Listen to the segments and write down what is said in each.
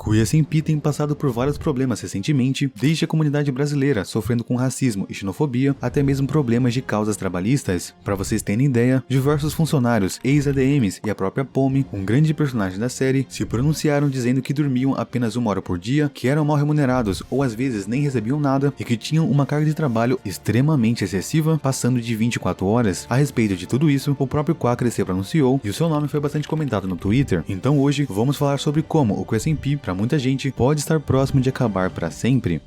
O SMP tem passado por vários problemas recentemente, desde a comunidade brasileira sofrendo com racismo e xenofobia, até mesmo problemas de causas trabalhistas. Para vocês terem ideia, diversos funcionários, ex-ADMs e a própria Pomi, um grande personagem da série, se pronunciaram dizendo que dormiam apenas 1 hora por dia, que eram mal remunerados ou às vezes nem recebiam nada e que tinham uma carga de trabalho extremamente excessiva, passando de 24 horas. A respeito de tudo isso, o próprio Quackly se pronunciou e o seu nome foi bastante comentado no Twitter. Então hoje vamos falar sobre como o QSMP, para muita gente, pode estar próximo de acabar para sempre.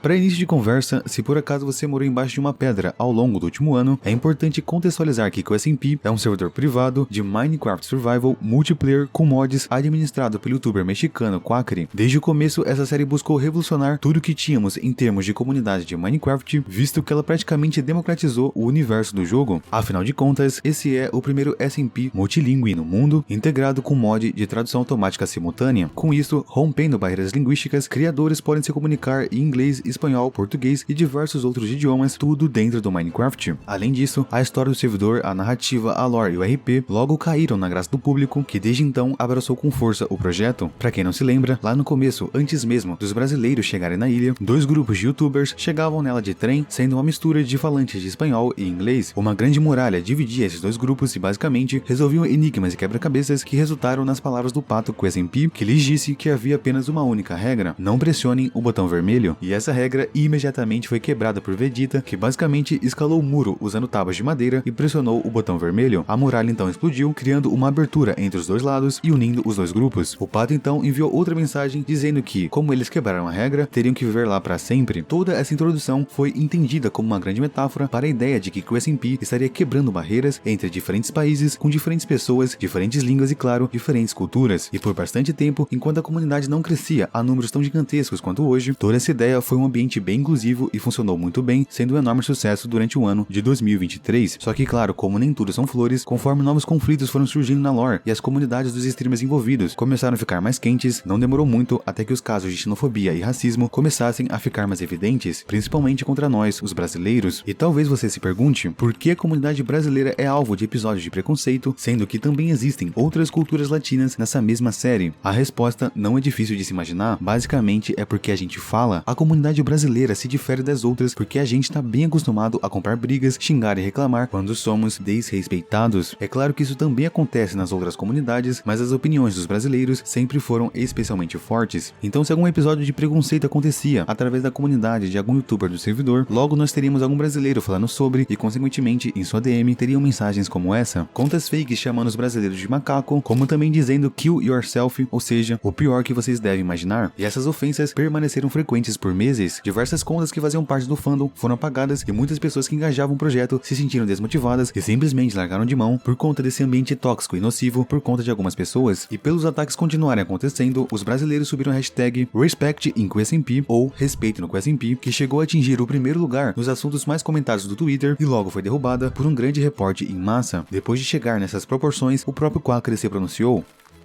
Para início de conversa, se por acaso você morou embaixo de uma pedra ao longo do último ano, é importante contextualizar que o SMP é um servidor privado de Minecraft Survival multiplayer com mods administrado pelo youtuber mexicano Quackly. Desde o começo, essa série buscou revolucionar tudo o que tínhamos em termos de comunidade de Minecraft, visto que ela praticamente democratizou o universo do jogo. Afinal de contas, esse é o primeiro SMP multilingüe no mundo, integrado com mod de tradução automática simultânea. Com isso, rompendo barreiras linguísticas, criadores podem se comunicar em inglês, espanhol, português e diversos outros idiomas, tudo dentro do Minecraft. Além disso, a história do servidor, a narrativa, a lore e o RP logo caíram na graça do público, que desde então abraçou com força o projeto. Pra quem não se lembra, lá no começo, antes mesmo dos brasileiros chegarem na ilha, 2 grupos de youtubers chegavam nela de trem, sendo uma mistura de falantes de espanhol e inglês. Uma grande muralha dividia esses 2 grupos e basicamente resolviam enigmas e quebra-cabeças que resultaram nas palavras do pato QSMP, que lhes disse que havia apenas uma única regra: não pressionem o botão vermelho. E essa regra imediatamente foi quebrada por Vegeta, que basicamente escalou o muro usando tábuas de madeira e pressionou o botão vermelho. A muralha então explodiu, criando uma abertura entre os 2 lados e unindo os 2 grupos. O pato então enviou outra mensagem dizendo que, como eles quebraram a regra, teriam que viver lá para sempre. Toda essa introdução foi entendida como uma grande metáfora para a ideia de que o SMP estaria quebrando barreiras entre diferentes países, com diferentes pessoas, diferentes línguas e, claro, diferentes culturas. E por bastante tempo, enquanto a comunidade não crescia a números tão gigantescos quanto hoje, toda essa ideia foi um ambiente bem inclusivo e funcionou muito bem, sendo um enorme sucesso durante o ano de 2023. Só que, claro, como nem tudo são flores, conforme novos conflitos foram surgindo na lore e as comunidades dos streamers envolvidos começaram a ficar mais quentes, não demorou muito até que os casos de xenofobia e racismo começassem a ficar mais evidentes, principalmente contra nós, os brasileiros. E talvez você se pergunte por que a comunidade brasileira é alvo de episódios de preconceito, sendo que também existem outras culturas latinas nessa mesma série. A resposta não é difícil de se imaginar, basicamente é porque a gente fala. A comunidade brasileira se difere das outras porque a gente tá bem acostumado a comprar brigas, xingar e reclamar quando somos desrespeitados. É claro que isso também acontece nas outras comunidades, mas as opiniões dos brasileiros sempre foram especialmente fortes. Então, se algum episódio de preconceito acontecia através da comunidade de algum youtuber do servidor, logo nós teríamos algum brasileiro falando sobre e, consequentemente, em sua DM teriam mensagens como essa. Contas fakes chamando os brasileiros de macaco, como também dizendo kill yourself, ou seja, o pior que vocês devem imaginar. E essas ofensas permaneceram frequentes por meses. Diversas contas que faziam parte do fandom foram apagadas e muitas pessoas que engajavam o projeto se sentiram desmotivadas e simplesmente largaram de mão por conta desse ambiente tóxico e nocivo por conta de algumas pessoas. E pelos ataques continuarem acontecendo, os brasileiros subiram a hashtag Respect in QSMP ou Respeito no QSMP, que chegou a atingir o primeiro lugar nos assuntos mais comentados do Twitter e logo foi derrubada por um grande reporte em massa. Depois de chegar nessas proporções, o próprio Quackly se pronunciou.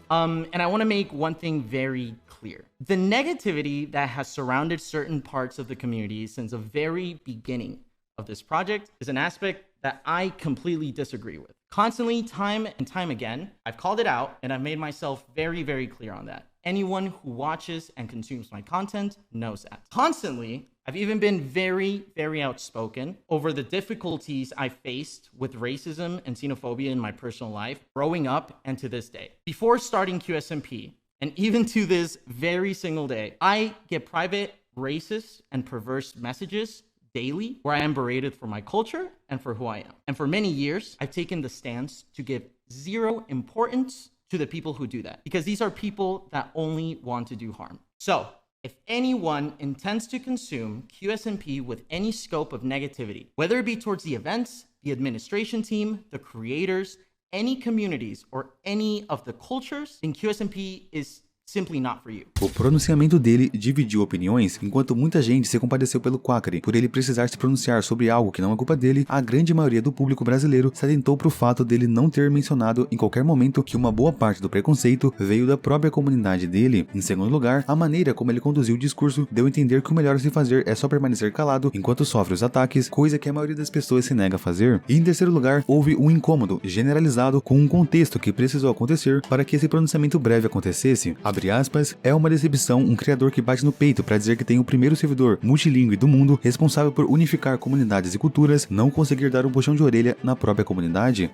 And I want to make one thing very clear. The negativity that has surrounded certain parts of the community since the very beginning of this project is an aspect that I completely disagree with. Constantly, time and time again, I've called it out and I've made myself very, very clear on that. Anyone who watches and consumes my content knows that. Constantly, I've even been very, very outspoken over the difficulties I faced with racism and xenophobia in my personal life, growing up and to this day. Before starting QSMP, and even to this very single day, I get private racist and perverse messages daily where I am berated for my culture and for who I am. And for many years, I've taken the stance to give zero importance to the people who do that, because these are people that only want to do harm. So, if anyone intends to consume QSMP with any scope of negativity, whether it be towards the events, the administration team, the creators, any communities, or any of the cultures, then QSMP is simply not for you. O pronunciamento dele dividiu opiniões, enquanto muita gente se compadeceu pelo Quackly por ele precisar se pronunciar sobre algo que não é culpa dele. A grande maioria do público brasileiro se atentou pro fato dele não ter mencionado em qualquer momento que uma boa parte do preconceito veio da própria comunidade dele. Em segundo lugar, a maneira como ele conduziu o discurso deu a entender que o melhor a se fazer é só permanecer calado enquanto sofre os ataques, coisa que a maioria das pessoas se nega a fazer. E em terceiro lugar, houve um incômodo generalizado com um contexto que precisou acontecer para que esse pronunciamento breve acontecesse. Abre abre aspas, é uma decepção um criador que bate no peito para dizer que tem o primeiro servidor multilingüe do mundo responsável por unificar comunidades e culturas não conseguir dar um puxão de orelha na própria comunidade.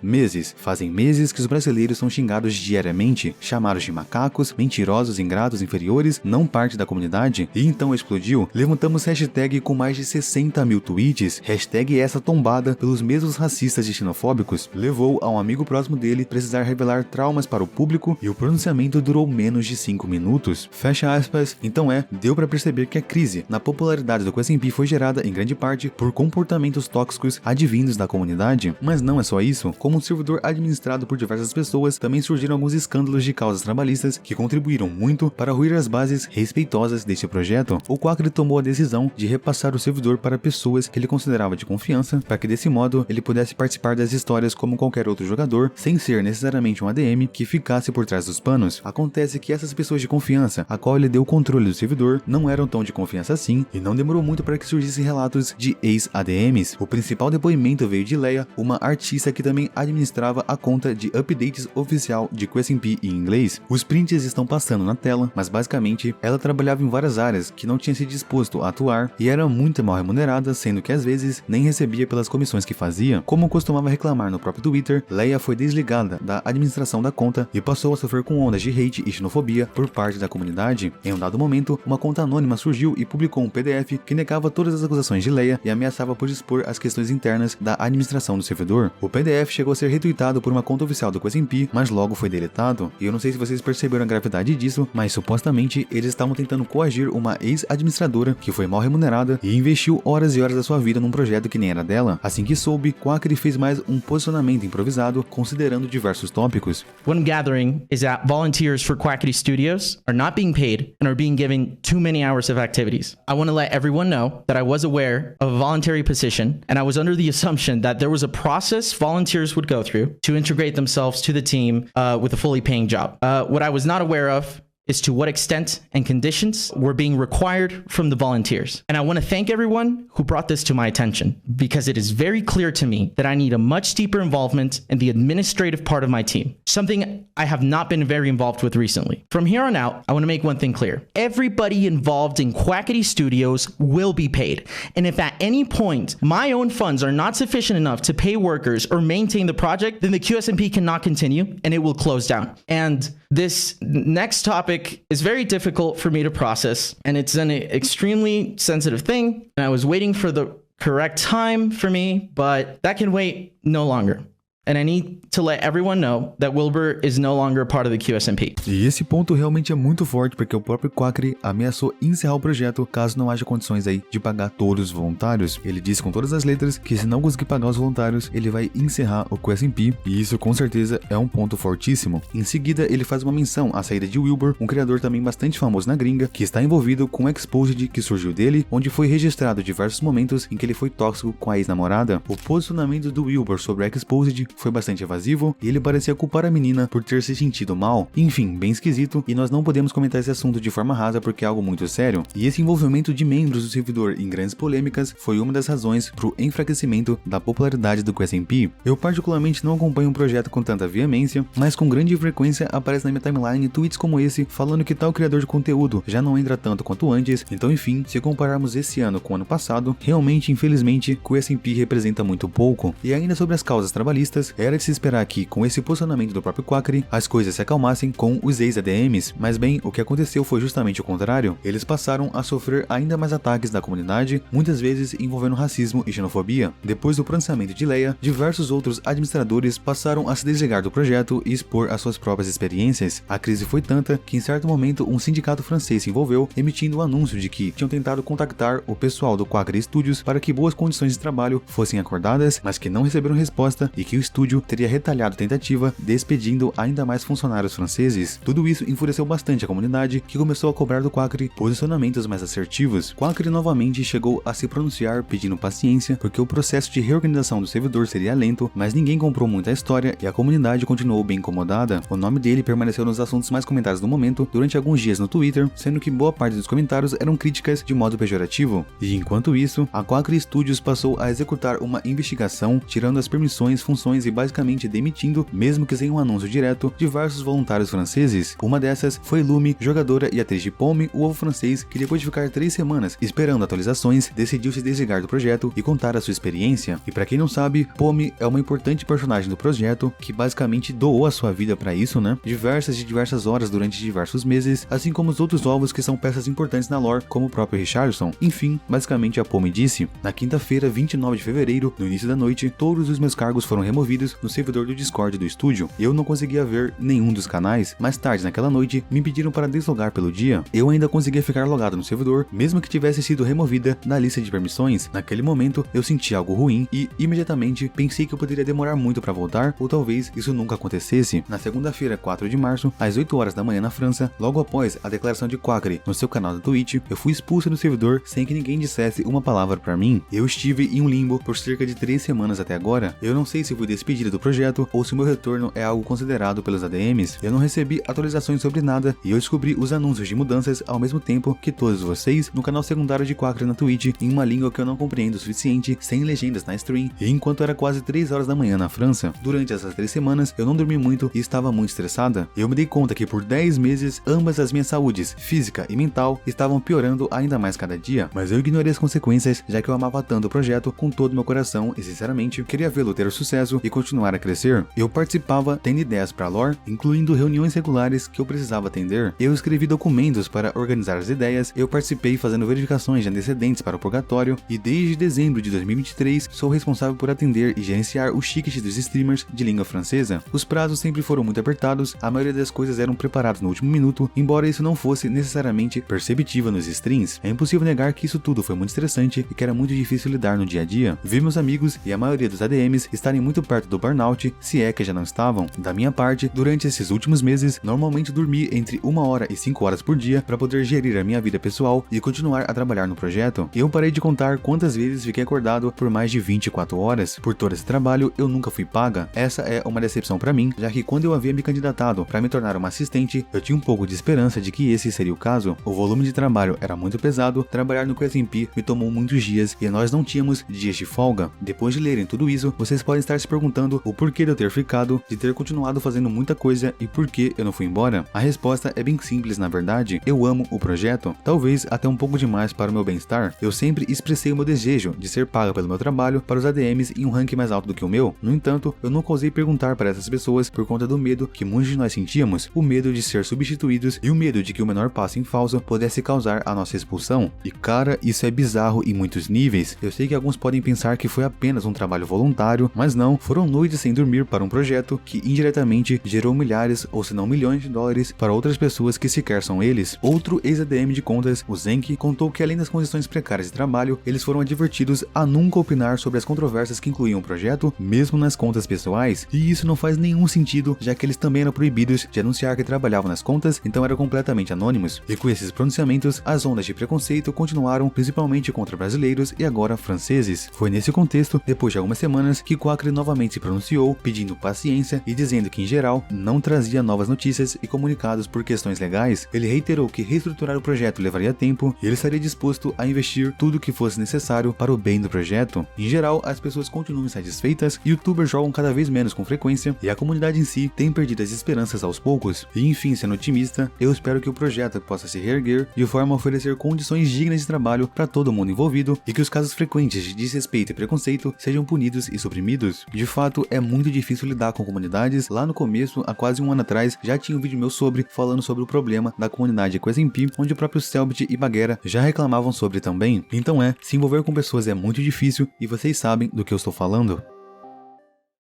Fazem meses que os brasileiros são xingados diariamente, chamados de macacos, mentirosos, ingratos, inferiores, não parte da comunidade, e então explodiu. Levantamos hashtag com mais de 60 mil tweets, hashtag essa tombada pelos mesmos racistas e xenofóbicos, levou a um amigo próximo dele precisar revelar traumas para o público e o pronunciamento durou menos de 5 minutos. Fecha aspas, então deu para perceber que a crise na popularidade do QSMP foi gerada em grande parte por comportamentos tóxicos advindos da comunidade, mas não é só isso, como um servidor administrado por diversas pessoas, também surgiram alguns escândalos de causas trabalhistas que contribuíram muito para ruir as bases respeitosas deste projeto. O Quacri tomou a decisão de repassar o servidor para pessoas que ele considerava de confiança, para que desse modo ele pudesse participar das histórias como qualquer outro jogador, sem ser necessariamente um ADM que ficasse por trás dos panos. Acontece que essas pessoas de confiança, a qual ele deu o controle do servidor, não eram tão de confiança assim, e não demorou muito para que surgissem relatos de ex-ADMs. O principal depoimento veio de Leia, uma artista que também administrava a conta de updates oficial de QSMP em inglês. Os prints estão passando na tela, mas basicamente ela trabalhava em várias áreas que não tinha se disposto a atuar e era muito mal remunerada, sendo que às vezes nem recebia pelas comissões que fazia. Como costumava reclamar no próprio Twitter, Leia foi desligada da administração da conta e passou a sofrer com ondas de hate e xenofobia por parte da comunidade. Em um dado momento, uma conta anônima surgiu e publicou um PDF que negava todas as acusações de Leia e ameaçava por expor as questões internas da administração do servidor. O PDF chegou a ser retweetado por uma conta oficial do QSMP, mas logo foi deletado. E eu não sei se vocês perceberam a gravidade disso, mas supostamente eles estavam tentando coagir uma ex-administradora que foi mal remunerada e investiu horas e horas da sua vida num projeto que nem era dela. Assim que soube, Quacri fez mais um posicionamento improvisado, considerando diversos tópicos. What I'm gathering is that volunteers for Quackity Studios are not being paid and are being given too many hours of activities. I want to let everyone know that I was aware of a voluntary position and I was under the assumption that there was a process volunteers would go through to integrate themselves to the team with a fully paying job. What I was not aware of is to what extent and conditions were being required from the volunteers. And I want to thank everyone who brought this to my attention, because it is very clear to me that I need a much deeper involvement in the administrative part of my team, something I have not been very involved with recently. From here on out, I want to make one thing clear. Everybody involved in Quackity Studios will be paid. And if at any point my own funds are not sufficient enough to pay workers or maintain the project, then the QSMP cannot continue and it will close down. And this next topic is very difficult for me to process, and it's an extremely sensitive thing, and I was waiting for the correct time for me, but that can wait no longer. And I need to let everyone know that Wilbur is no longer a part of the QSMP. E esse ponto realmente é muito forte, porque o próprio Quacri ameaçou encerrar o projeto caso não haja condições aí de pagar todos os voluntários. Ele disse com todas as letras que se não conseguir pagar os voluntários, ele vai encerrar o QSMP, e isso com certeza é um ponto fortíssimo. Em seguida, ele faz uma menção à saída de Wilbur, um criador também bastante famoso na gringa, que está envolvido com o Exposed que surgiu dele, onde foi registrado diversos momentos em que ele foi tóxico com a ex-namorada. O posicionamento do Wilbur sobre o Exposed foi bastante evasivo e ele parecia culpar a menina por ter se sentido mal. Enfim, bem esquisito, e nós não podemos comentar esse assunto de forma rasa porque é algo muito sério. E esse envolvimento de membros do servidor em grandes polêmicas foi uma das razões para o enfraquecimento da popularidade do QSMP. Eu particularmente não acompanho um projeto com tanta veemência, mas com grande frequência aparece na minha timeline tweets como esse, falando que tal criador de conteúdo já não entra tanto quanto antes. Então, enfim, se compararmos esse ano com o ano passado, realmente, infelizmente, o QSMP representa muito pouco. E ainda sobre as causas trabalhistas, era de se esperar que, com esse posicionamento do próprio Quacri, as coisas se acalmassem com os ex-ADMs, mas bem, o que aconteceu foi justamente o contrário. Eles passaram a sofrer ainda mais ataques da comunidade, muitas vezes envolvendo racismo e xenofobia. Depois do pronunciamento de Leia, diversos outros administradores passaram a se desligar do projeto e expor as suas próprias experiências. A crise foi tanta que em certo momento um sindicato francês se envolveu, emitindo um anúncio de que tinham tentado contactar o pessoal do Quacri Studios para que boas condições de trabalho fossem acordadas, mas que não receberam resposta e que o estúdio teria retalhado a tentativa, despedindo ainda mais funcionários franceses. Tudo isso enfureceu bastante a comunidade, que começou a cobrar do Quacri posicionamentos mais assertivos. Quacri novamente chegou a se pronunciar pedindo paciência, porque o processo de reorganização do servidor seria lento, mas ninguém comprou muito a história e a comunidade continuou bem incomodada. O nome dele permaneceu nos assuntos mais comentados do momento durante alguns dias no Twitter, sendo que boa parte dos comentários eram críticas de modo pejorativo. E enquanto isso, a Quacri Studios passou a executar uma investigação, tirando as permissões, funções e basicamente demitindo, mesmo que sem um anúncio direto, diversos voluntários franceses. Uma dessas foi Lumi, jogadora e atriz de Pomme, o ovo francês, que depois de ficar 3 semanas esperando atualizações, decidiu se desligar do projeto e contar a sua experiência. E pra quem não sabe, Pomme é uma importante personagem do projeto, que basicamente doou a sua vida pra isso, né? Diversas horas durante diversos meses, assim como os outros ovos que são peças importantes na lore, como o próprio Richardson. Enfim, basicamente a Pomme disse: na quinta-feira, 29 de fevereiro, no início da noite, todos os meus cargos foram removidos no servidor do Discord do estúdio. Eu não conseguia ver nenhum dos canais. Mais tarde naquela noite, me pediram para deslogar pelo dia. Eu ainda conseguia ficar logado no servidor, mesmo que tivesse sido removida da lista de permissões. Naquele momento, eu senti algo ruim e, imediatamente, pensei que eu poderia demorar muito para voltar, ou talvez isso nunca acontecesse. Na segunda-feira, 4 de março, às 8 horas da manhã na França, logo após a declaração de Quackery no seu canal da Twitch, eu fui expulso do servidor sem que ninguém dissesse uma palavra para mim. Eu estive em um limbo por cerca de 3 semanas até agora. Eu não sei se fui despedido do projeto ou se o meu retorno é algo considerado pelos ADMs. Eu não recebi atualizações sobre nada e eu descobri os anúncios de mudanças ao mesmo tempo que todos vocês no canal secundário de Quackery na Twitch, em uma língua que eu não compreendo o suficiente, sem legendas na stream, e enquanto era quase 3 horas da manhã na França. Durante essas 3 semanas, eu não dormi muito e estava muito estressada. Eu me dei conta que por 10 meses, ambas as minhas saúdes, física e mental, estavam piorando ainda mais cada dia, mas eu ignorei as consequências, já que eu amava tanto o projeto com todo o meu coração e sinceramente queria vê-lo ter sucesso e continuar a crescer. Eu participava tendo ideias para lore, incluindo reuniões regulares que eu precisava atender. Eu escrevi documentos para organizar as ideias, eu participei fazendo verificações de antecedentes para o purgatório e desde dezembro de 2023 sou responsável por atender e gerenciar o ticket dos streamers de língua francesa. Os prazos sempre foram muito apertados, a maioria das coisas eram preparadas no último minuto, embora isso não fosse necessariamente perceptível nos streams. É impossível negar que isso tudo foi muito estressante e que era muito difícil lidar no dia a dia. Vi meus amigos e a maioria dos ADMs estarem muito perto do burnout, se é que já não estavam. Da minha parte, durante esses últimos meses, normalmente dormi entre 1 hora e 5 horas por dia para poder gerir a minha vida pessoal e continuar a trabalhar no projeto. Eu parei de contar quantas vezes fiquei acordado por mais de 24 horas. Por todo esse trabalho, eu nunca fui paga. Essa é uma decepção para mim, já que quando eu havia me candidatado para me tornar uma assistente, eu tinha um pouco de esperança de que esse seria o caso. O volume de trabalho era muito pesado, trabalhar no QSMP me tomou muitos dias e nós não tínhamos dias de folga. Depois de lerem tudo isso, vocês podem estar se perguntando o porquê de eu ter ficado, de ter continuado fazendo muita coisa e por que eu não fui embora. A resposta é bem simples na verdade. Eu amo o projeto, talvez até um pouco demais para o meu bem-estar. Eu sempre expressei o meu desejo de ser paga pelo meu trabalho para os ADMs em um ranking mais alto do que o meu. No entanto, eu nunca ousei perguntar para essas pessoas por conta do medo que muitos de nós sentíamos, o medo de ser substituídos e o medo de que o menor passo em falso pudesse causar a nossa expulsão. E cara, isso é bizarro em muitos níveis. Eu sei que alguns podem pensar que foi apenas um trabalho voluntário, mas não, foram noites sem dormir para um projeto que indiretamente gerou milhares ou se não milhões de dólares para outras pessoas que sequer são eles. Outro ex-ADM de contas, o Zenk, contou que além das condições precárias de trabalho, eles foram advertidos a nunca opinar sobre as controvérsias que incluíam o projeto, mesmo nas contas pessoais. E isso não faz nenhum sentido, já que eles também eram proibidos de anunciar que trabalhavam nas contas, então eram completamente anônimos. E com esses pronunciamentos, as ondas de preconceito continuaram, principalmente contra brasileiros e agora franceses. Foi nesse contexto, depois de algumas semanas, que Quackery novamente se pronunciou, pedindo paciência e dizendo que em geral não trazia novas notícias e comunicados por questões legais. Ele reiterou que reestruturar o projeto levaria tempo e ele estaria disposto a investir tudo o que fosse necessário para o bem do projeto. Em geral, as pessoas continuam insatisfeitas, youtubers jogam cada vez menos com frequência e a comunidade em si tem perdido as esperanças aos poucos. E enfim, sendo otimista, eu espero que o projeto possa se reerguer de forma a oferecer condições dignas de trabalho para todo mundo envolvido e que os casos frequentes de desrespeito e preconceito sejam punidos e suprimidos. De fato, é muito difícil lidar com comunidades. Lá no começo, há quase um ano atrás, já tinha um vídeo meu falando sobre o problema da comunidade QSMP, onde o próprio Selbit e Baguera já reclamavam sobre também. Então se envolver com pessoas é muito difícil e vocês sabem do que eu estou falando.